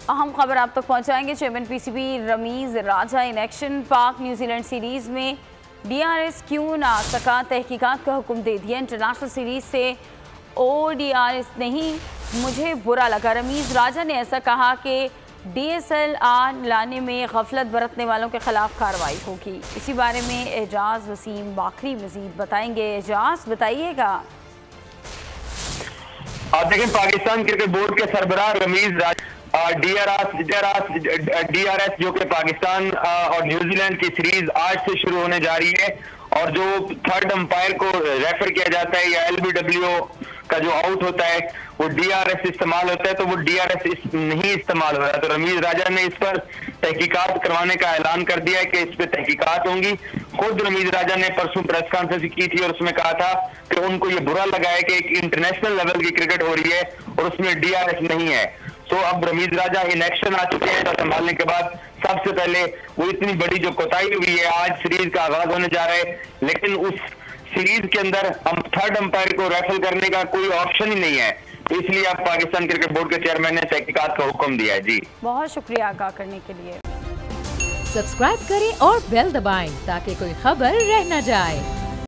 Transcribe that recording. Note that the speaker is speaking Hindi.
अहम खबर आप तक पहुंचाएंगे। Chairman PCB Rameez Raja in action. Pak New Zealand series में डीआरएस क्यों ना सका, तहकीकात का हुक्म दे दिया। इंटरनेशनल सीरीज से ओडीआरएस नहीं, मुझे बुरा लगा। रमीज राजा ने ऐसा कहा कि डीएसएलआर लाने में गफलत बरतने वालों के खिलाफ कार्रवाई होगी। इसी बारे में एजाज वसीम बाकरी मजीद बताएंगे। एजाज बताइएगा। आप देखें, पाकिस्तान क्रिकेट बोर्ड के सरबराह रमीज डीआरएस जो कि पाकिस्तान और न्यूजीलैंड की सीरीज आज से शुरू होने जा रही है, और जो थर्ड अंपायर को रेफर किया जाता है या एलबीडब्ल्यू का जो आउट होता है वो डीआरएस इस्तेमाल होता है, तो वो डीआरएस नहीं इस्तेमाल हो रहा है। तो रमीज राजा ने इस पर तहकीकात करवाने का ऐलान कर दिया है कि इस पर तहकीकात होंगी। खुद रमीज राजा ने परसों प्रेस कॉन्फ्रेंस की थी और उसमें कहा था कि उनको ये बुरा लगा है कि एक इंटरनेशनल लेवल की क्रिकेट हो रही है और उसमें डीआरएस नहीं है। तो अब रमीज राजा इन एक्शन आ चुके हैं। संभालने के बाद सबसे पहले वो इतनी बड़ी जो कोताही हुई है, आज सीरीज का आगाज होने जा रहा है, लेकिन उस सीरीज के अंदर हम थर्ड अंपायर को रेफर करने का कोई ऑप्शन ही नहीं है। तो इसलिए अब पाकिस्तान क्रिकेट बोर्ड के चेयरमैन ने तहकीकात का हुक्म दिया है। जी बहुत शुक्रिया आगाह करने के लिए। सब्सक्राइब करें और बेल दबाएं ताकि कोई खबर रह न जाए।